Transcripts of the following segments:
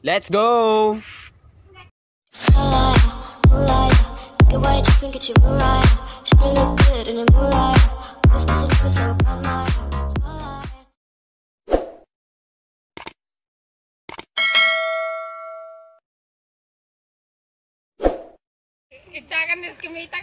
Let's go!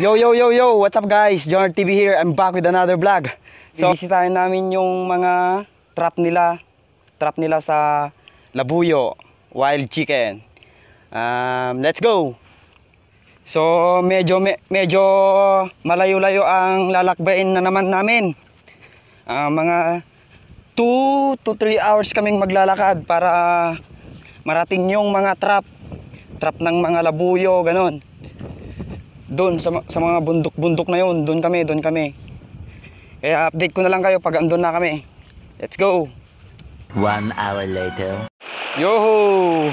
Yo, what's up guys? Joner TV here. I'm back with another vlog. So, bisitahin namin yung mga trap nila sa Labuyo, wild chicken. Let's go. So, medyo malayo-layo ang lalakbayin na naman namin. Mga 2 to 3 hours kaming maglalakad para marating yung mga trap ng mga labuyo, ganon. Doon sa mga bundok na yun, doon kami. Kaya update ko na lang kayo pag andun na kami. Let's go. 1 hour later. Yoho!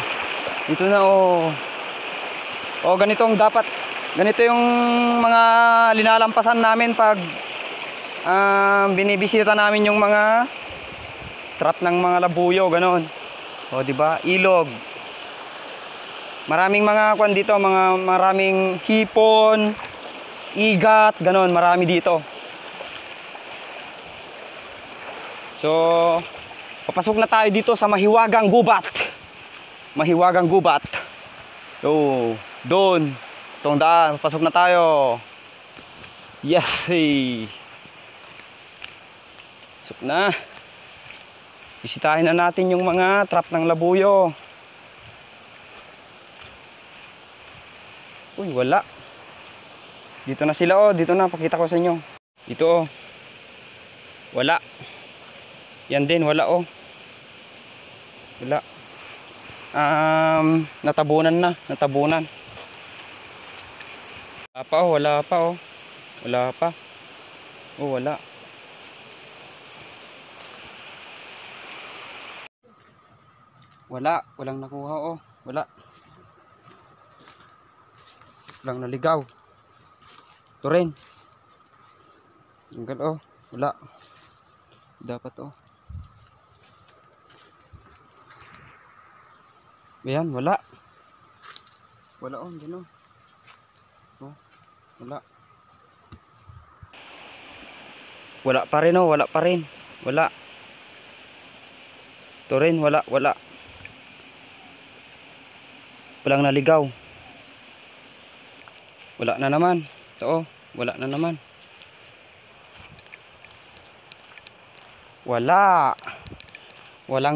Ito na oh. Oh, ganito yung mga linalampasan namin pag binibisita namin yung mga trap ng mga labuyo, ganon. O, di ba? Ilog. Maraming mga kwan dito, maraming hipon, igat, ganon, marami dito. So, papasok na tayo dito sa Mahiwagang Gubat. So, doon, itong daan, papasok na tayo. Yes! Pasok na. Bisitahin na natin yung mga trap ng labuyo. Uy, wala. Dito na sila oh, dito na, pakita ko sa inyo. Dito oh. Wala. Yan din, wala oh. Wala. Natabunan. Wala pa oh. Oh, wala. Walang nakuha oh. Walang naligaw. Ito rin. Tanggal oh. Wala. Dapat oh. Ayan, wala. Wala oh, dyan oh. Oh, wala. Wala pa rin oh, wala. Ito rin, wala. Walang naligaw. Wala na naman. Ito oh, wala na naman. Walang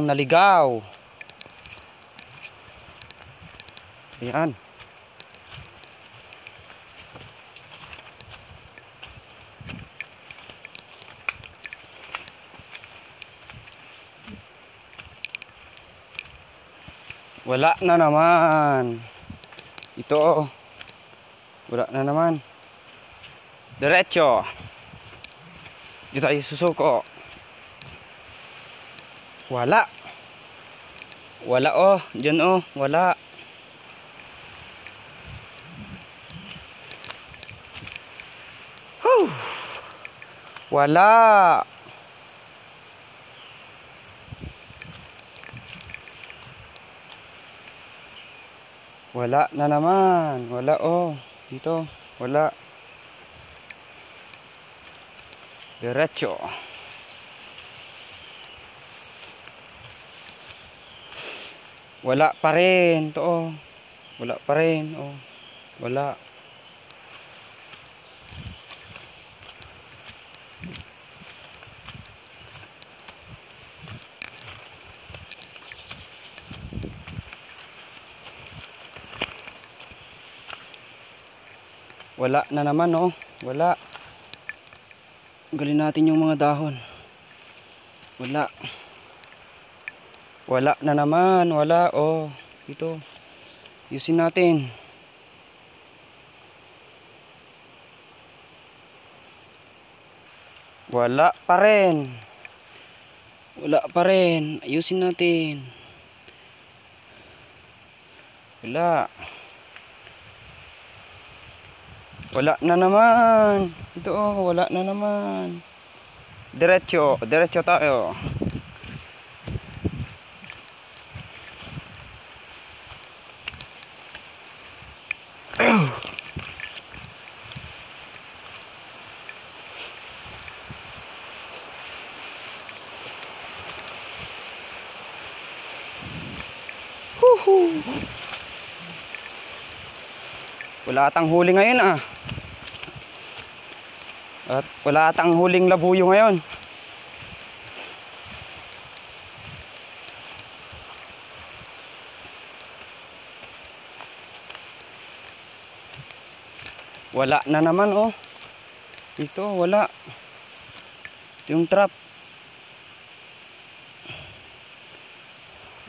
naligaw. Ayan. Wala na naman. Ito oh. Wala na naman. Diretso. Dito tayo susuko. Wala oh. Diyan oh. Wala. Whew. Wala na naman. Wala oh. Dito, wala. Diretso. Wala pa rin. Ito oh. Wala pa rin oh. Wala. Wala na naman oh. Wala. Galin natin yung mga dahon. Wala na naman. Wala oh. Ito. Yusin natin. Wala pa rin. Ayusin natin. Wala. Wala na naman. Ito oh, wala na naman. Diretso, diretso tayo. Woohoo! Wala atang huli ngayon ah. At wala atang huling labuyo ngayon. Wala na naman oh. Ito wala. Yung trap.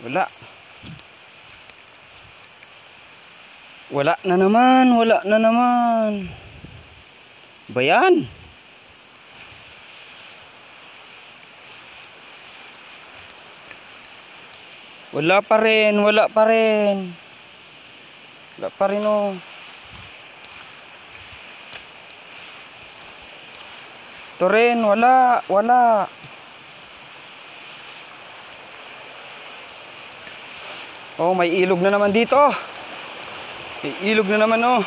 Wala. Wala na naman, wala na naman. Bayan. Wala pa rin, wala pa rin. Wala pa rin oh. Ito rin, wala, wala. Oh, may ilog na naman dito. May ilog na naman oh.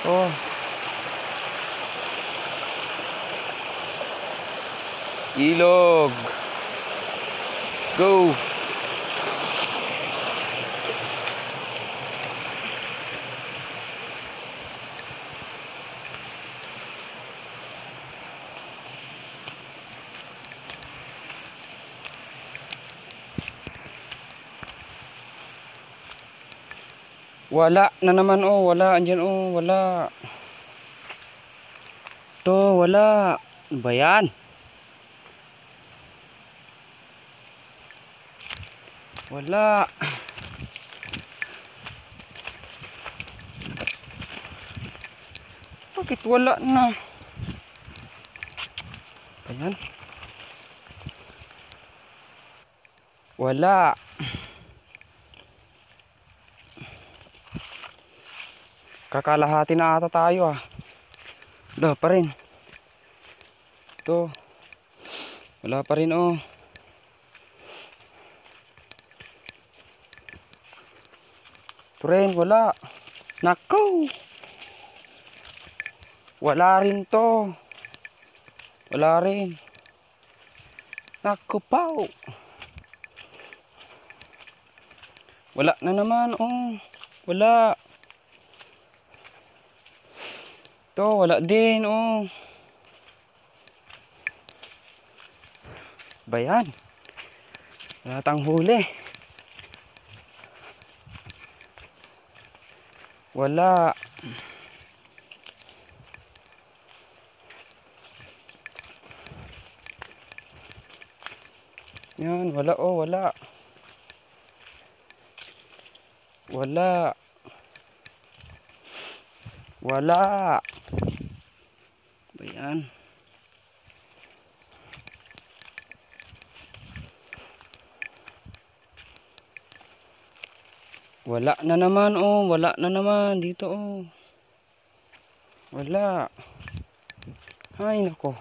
Oh. Ilog. Let's go. Wala na naman oh, wala andyan oh, wala. To, wala. Ano ba yan? Wala. Bakit wala na? Ayan. Wala. Kakalahati na ata tayo ah. Wala pa rin. Ito. Wala pa rin oh. Ito rin, wala. Nako. Wala rin to. Wala rin. Nako pao. Wala na naman oh. Wala. Ito, wala din oh. Bayan. Wala tang huli. Wala. Yan, wala oh, wala. Wala. Wala. Ayan. Wala na naman oh, wala na naman dito oh. Wala. Ay nako.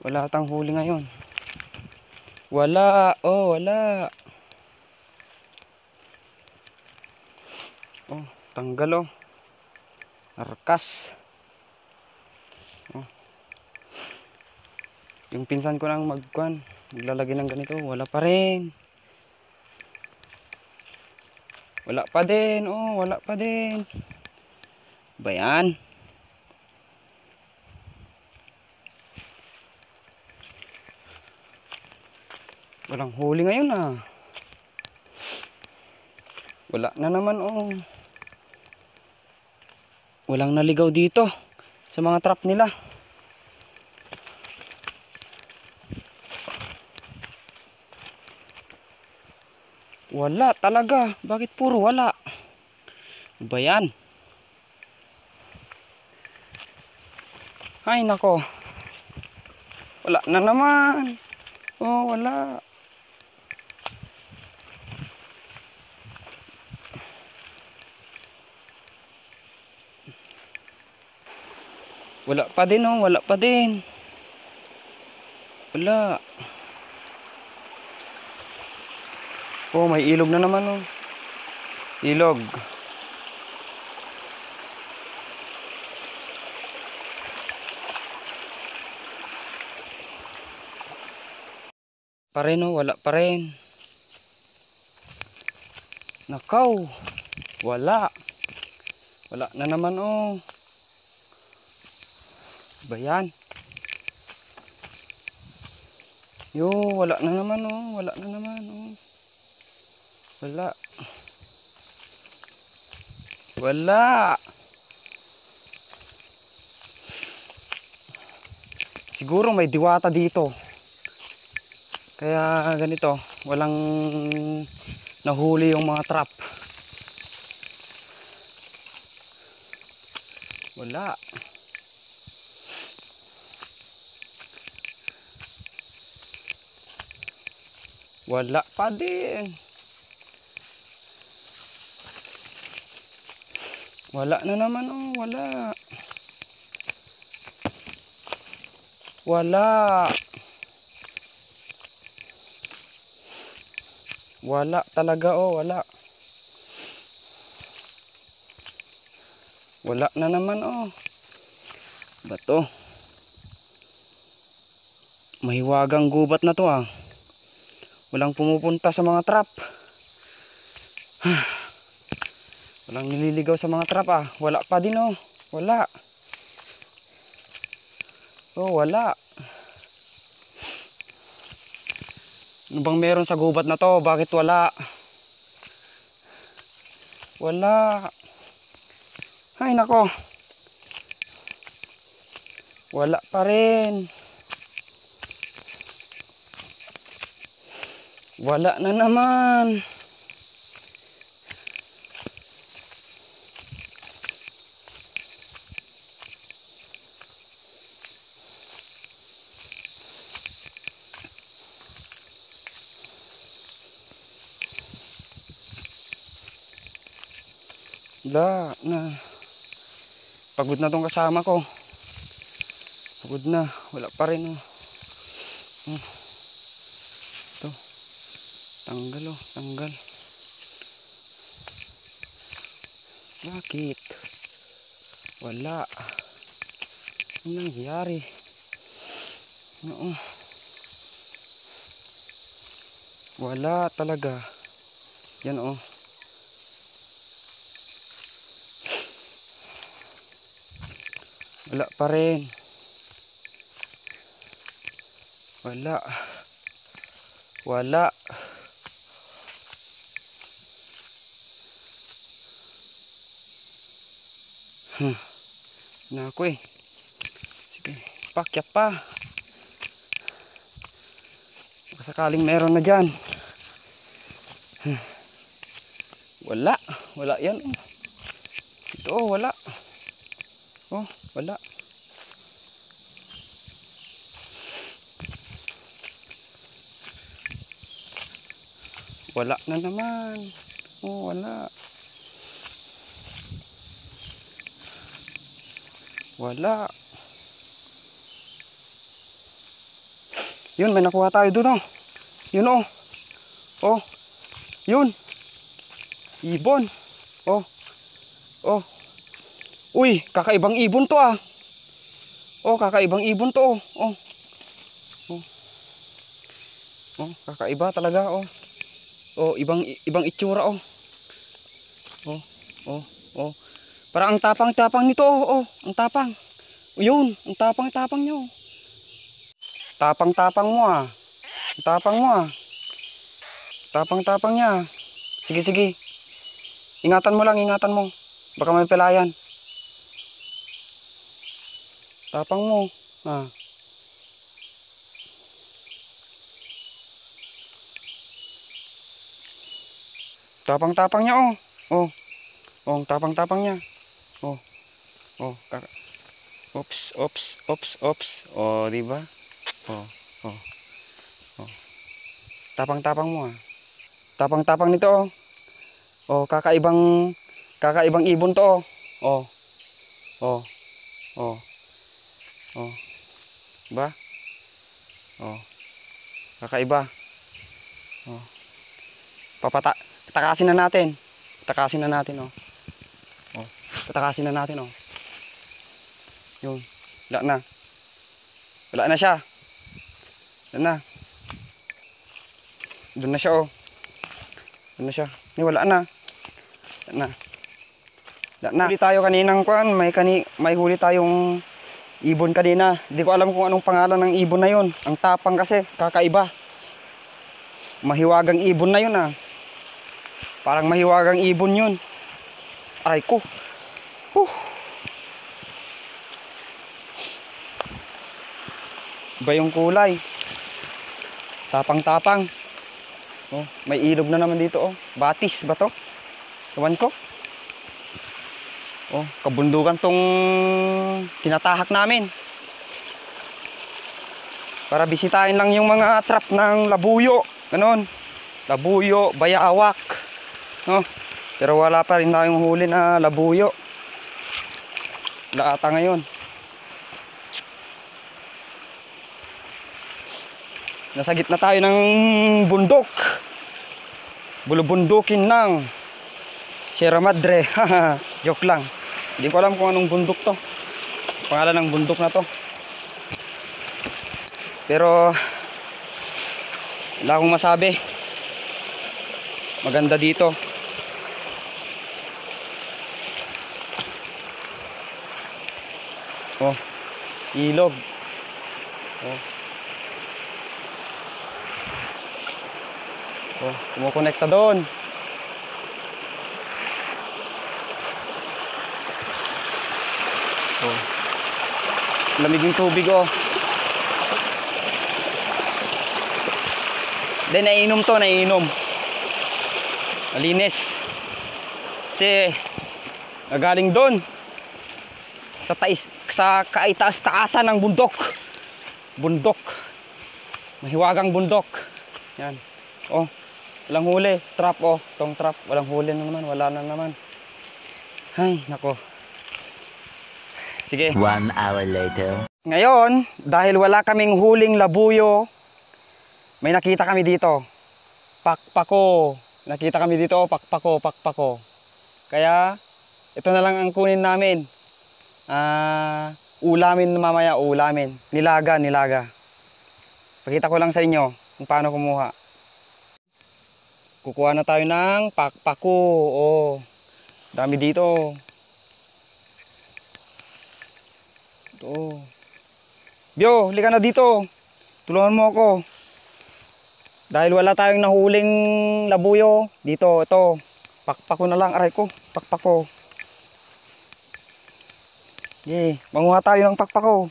Wala tang huli ngayon. Wala oh, wala. Oh, tanggal oh. Arkas. Oh. Yung pinsan ko nang magkuhan, maglalagay ng ganito, wala pa rin. Wala pa din, oh, wala pa din. Bayan. Walang huli ngayon ah. Wala na naman oh. Walang naligaw dito sa mga trap nila. Wala talaga. Bakit puro wala? Ba yan? Ay nako. Wala na naman. Oh, wala. Wala pa din oh, wala pa din. Wala. Oh, may ilog na naman oh. Ilog. Pa rin oh, wala pa rin. Nakaw. Wala. Wala na naman oh. Ba yan? Yo, wala na naman oh. Wala na naman oh. Wala. Wala. Siguro may diwata dito. Kaya ganito, walang nahuli yung mga trap. Wala. Wala pa din. Wala na naman oh, wala. Wala. Wala talaga oh, wala. Wala na naman oh. Bato. Mahiwagang gubat na to ah. Walang pumupunta sa mga trap. Walang nililigaw sa mga trap ah. Wala pa din oh. Wala. Oh, wala. Ano bang meron sa gubat na to? Bakit wala? Wala. Ay nako. Wala pa rin. Wala na naman. Wala na. Pagod na tong kasama ko. Pagod na. Wala pa rin oh. Ito. Tanggal oh. Tanggal. Bakit? Wala. Ano nangyari? Oo. Wala talaga. Yan oh. Wala pa rin. Wala. Wala. Na ako eh. Sige, pakyat pa. Baka sakaling meron na dyan. Wala. Wala yan. Ito oh, wala. Oh, wala. Wala na naman. Oh, wala. Wala. Yun, may nakuha tayo doon oh. Yun oh. Oh. Yun. Ibon. Oh. Oh. Uy, kakaibang ibon to ah. Oh, kakaibang ibon to oh. Oh. Oh. Oh, kakaiba talaga oh. Oh, ibang itsura oh. Oh. Oh. Oh. Parang ang tapang-tapang nito oh. Oh, ang tapang. Yun, ang tapang-tapang niyo. Tapang-tapang mo ah. Ang tapang mo ah. Tapang-tapang niya. Sige, sige. Ingatan mo lang, ingatan mo. Baka may pelayan. Tapang mo. Ah. Tapang-tapang niya oh. Oh. Oh, tapang-tapang niya. Oh. Oh, oops, oops, oops, oops. Oh, di ba? Oh, oh. Oh. Tapang-tapang mo ah. Tapang-tapang nito oh. Oh, kakaibang ibon to oh. Oh. Oh. Oh. Oh. Ba? Oh. Kakaiba. Oh. Takasin na natin. Takasin na natin, oh. Oh. Tatakasin na natin, oh. Yun. Wala na. Wala na siya. Wala na. Doon na siya, oh. Doon na siya. Wala na. Wala na. Wala na. Huli tayo kaninang kuan. May huli tayong ibon kanina. Hindi ko alam kung anong pangalan ng ibon na yun. Ang tapang kasi. Kakaiba. Mahiwagang ibon na yun, ah. Parang mahiwagang ibon yun. Aray ko. Iba yung kulay. Tapang-tapang. Oh, may ilog na naman dito, oh. Batis ba to? Ewan ko. Oh, kabundukan tong tinatahak namin. Para bisitahin lang yung mga trap ng labuyo. Ganon. Labuyo, bayawak. No? Pero wala pa rin tayong huli na labuyo. Wala ata ngayon. Nasa gitna tayo ng bundok. Bulubundukin ng Sierra Madre. Joke lang. Hindi ko alam kung anong bundok to. Pangalan ng bundok na to. Pero wala akong masabi. Maganda dito. Oh, ilog. Oh. Oh, kumukonekta doon. Oh. Lamig yung tubig, oh. Then naiinom to, naiinom. Malinis. Kasi nagaling doon sa kaitaas-taasan ng bundok. Bundok. Mahiwagang bundok. Yan. Oh, walang huli. Trap, oh. Tong trap, walang huli na naman. Wala na naman. Ay, nako. Sige. 1 hour later. Ngayon, dahil wala kaming huling labuyo, may nakita kami dito. Pakpako. Nakita kami dito, pakpako. Kaya, ito na lang ang kunin namin. Ulamin mamaya, ulamin. Nilaga. Pakita ko lang sa inyo kung paano kumuha. Kukuha na tayo ng pakpako. Oh, dami dito. Ito. Bio, halika na dito. Tulungan mo ako. Dahil wala tayong nahuling labuyo. Dito, ito. Pakpako na lang. Aray ko, pakpako. Yay, manguha tayo ng pakpako.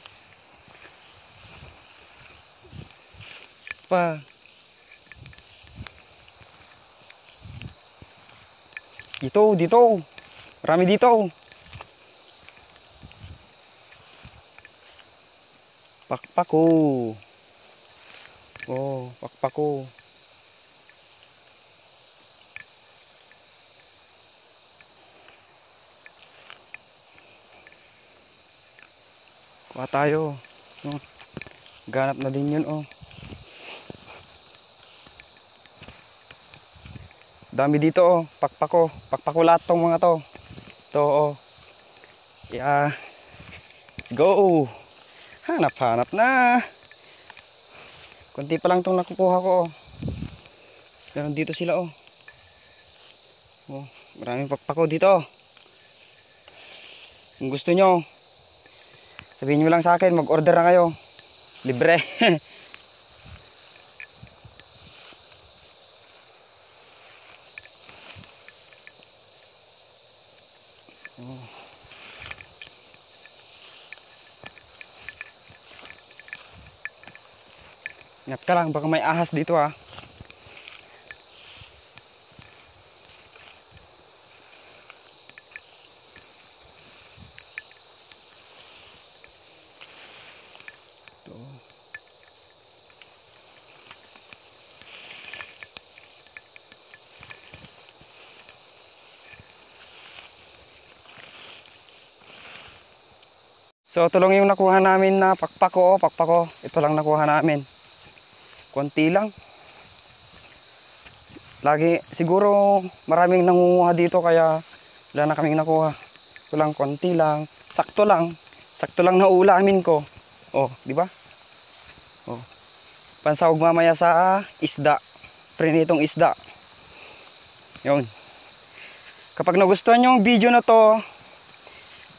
Pa. Dito. Marami dito. Pakpako. Oh, pakpako. Kuha tayo. Oh, ganap na din yun, oh. Dami dito, oh. Pakpako. Pakpako lahat tong mga to. Ito, oh. Yeah. Let's go. Hanap na. Kunti pa lang itong nakukuha ko, oh. Pero dito sila, oh. Oh, maraming pakpako dito. Kung gusto nyo, sabihin nyo lang sa akin, mag-order na kayo. Libre. Oh. Ingat ka lang, baka may ahas dito, ah. So ito lang yung nakuha namin na pakpako. Ito lang nakuha namin. Konti lang. Lagi, siguro maraming nangunguha dito kaya wala na kaming nakuha. Ito lang, konti lang. Sakto lang. Sakto lang na ulamin ko. Oh, di ba? Oh. Pansahog mamaya sa isda. Prinitong isda. Yun. Kapag nagustuhan nyo yung video na to,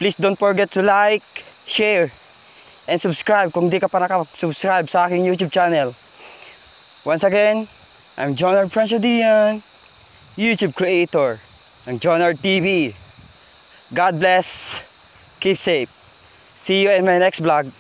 please don't forget to like, share, and subscribe kung di ka pa nakasubscribe sa aking YouTube channel. Once again, I'm Jonard Franchadian, YouTube creator ng Jonard TV. God bless. Keep safe. See you in my next vlog.